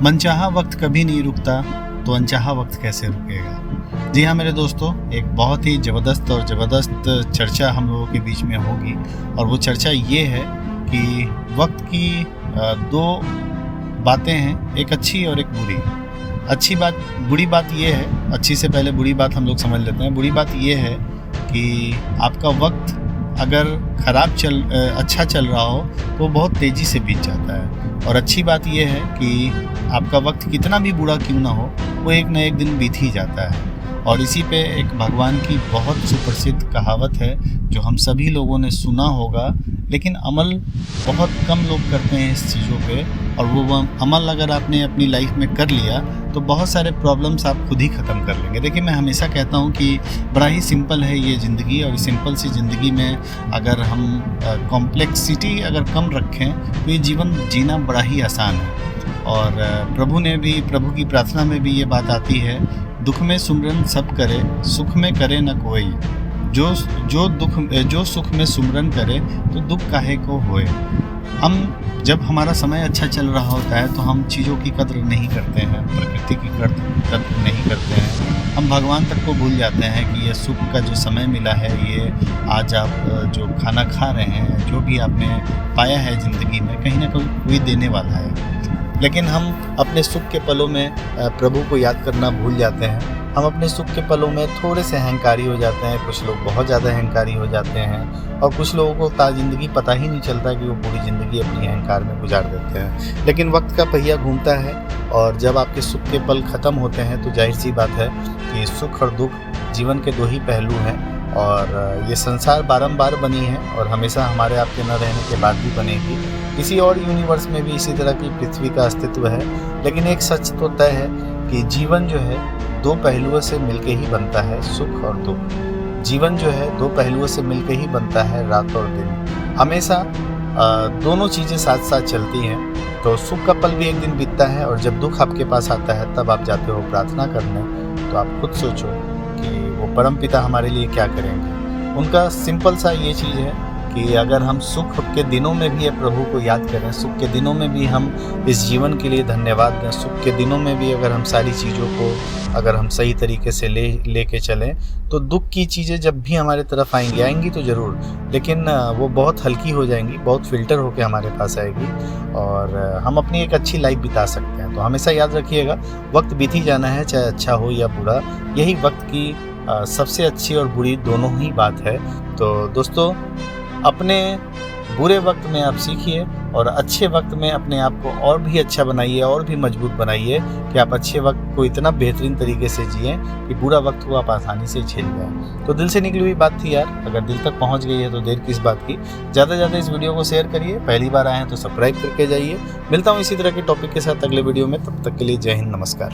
मनचाहा वक्त कभी नहीं रुकता, तो अनचाहा वक्त कैसे रुकेगा। जी हाँ मेरे दोस्तों, एक बहुत ही ज़बरदस्त चर्चा हम लोगों के बीच में होगी, और वो चर्चा ये है कि वक्त की दो बातें हैं, एक अच्छी और एक बुरी। बुरी बात ये है, अच्छी से पहले बुरी बात हम लोग समझ लेते हैं। बुरी बात ये है कि आपका वक्त अगर अच्छा चल रहा हो तो बहुत तेज़ी से बीत जाता है, और अच्छी बात यह है कि आपका वक्त कितना भी बुरा क्यों ना हो, वो एक न एक दिन बीत ही जाता है। और इसी पे एक भगवान की बहुत सुप्रसिद्ध कहावत है जो हम सभी लोगों ने सुना होगा, लेकिन अमल बहुत कम लोग करते हैं इस चीज़ों पे। और वो अमल अगर आपने अपनी लाइफ में कर लिया तो बहुत सारे प्रॉब्लम्स आप खुद ही ख़त्म कर लेंगे। देखिए, मैं हमेशा कहता हूँ कि बड़ा ही सिंपल है ये ज़िंदगी, और सिंपल सी ज़िंदगी में अगर हम कॉम्प्लेक्सिटी अगर कम रखें तो ये जीवन जीना बड़ा ही आसान है। और प्रभु की प्रार्थना में भी ये बात आती है, दुख में सुमरन सब करे, सुख में करे न कोई। जो सुख में सुमरन करे तो दुख काहे को होए। हम जब हमारा समय अच्छा चल रहा होता है तो हम चीज़ों की कद्र नहीं करते हैं, प्रकृति की कद्र नहीं करते हैं। हम भगवान तक को भूल जाते हैं कि ये सुख का जो समय मिला है, ये आज आप जो खाना खा रहे हैं, जो भी आपने पाया है ज़िंदगी में, कहीं ना कहीं कोई देने वाला है। लेकिन हम अपने सुख के पलों में प्रभु को याद करना भूल जाते हैं। हम अपने सुख के पलों में थोड़े से अहंकारी हो जाते हैं, कुछ लोग बहुत ज़्यादा अहंकारी हो जाते हैं, और कुछ लोगों को ज़िंदगी पता ही नहीं चलता कि वो पूरी ज़िंदगी अपनी अहंकार में गुजार देते हैं। लेकिन वक्त का पहिया घूमता है, और जब आपके सुख के पल ख़त्म होते हैं तो जाहिर सी बात है कि सुख और दुख जीवन के दो ही पहलू हैं। और ये संसार बारंबार बनी है और हमेशा हमारे आपके न रहने के बाद भी बनेगी। किसी और यूनिवर्स में भी इसी तरह की पृथ्वी का अस्तित्व है। लेकिन एक सच तो तय है कि जीवन जो है दो पहलुओं से मिलके ही बनता है, सुख और दुख। जीवन जो है दो पहलुओं से मिलके ही बनता है, रात और दिन। हमेशा दोनों चीज़ें साथ साथ चलती हैं। तो सुख का पल भी एक दिन बीतता है, और जब दुख आपके पास आता है तब आप जाते हो प्रार्थना करने। तो आप खुद सोचो कि वो परमपिता हमारे लिए क्या करेंगे। उनका सिंपल सा ये चीज़ है कि अगर हम सुख के दिनों में भी प्रभु को याद करें, सुख के दिनों में भी हम इस जीवन के लिए धन्यवाद दें, सुख के दिनों में भी अगर हम सारी चीज़ों को अगर हम सही तरीके से लेके चलें, तो दुख की चीज़ें जब भी हमारे तरफ आएंगी तो ज़रूर, लेकिन वो बहुत हल्की हो जाएंगी, बहुत फिल्टर होकर हमारे पास आएगी, और हम अपनी एक अच्छी लाइफ बिता सकते हैं। तो हमेशा याद रखिएगा, वक्त बीत ही जाना है, चाहे अच्छा हो या बुरा। यही वक्त की सबसे अच्छी और बुरी दोनों ही बात है। तो दोस्तों, अपने बुरे वक्त में आप सीखिए, और अच्छे वक्त में अपने आप को और भी अच्छा बनाइए, और भी मजबूत बनाइए कि आप अच्छे वक्त को इतना बेहतरीन तरीके से जिएं कि बुरा वक्त को आप आसानी से झेल जाएं। तो दिल से निकली हुई बात थी यार, अगर दिल तक पहुंच गई है तो देर किस बात की। ज़्यादा से ज़्यादा इस वीडियो को शेयर करिए, पहली बार आए हैं तो सब्सक्राइब करके जाइए। मिलता हूँ इसी तरह के टॉपिक के साथ अगले वीडियो में, तब तक के लिए जय हिंद, नमस्कार।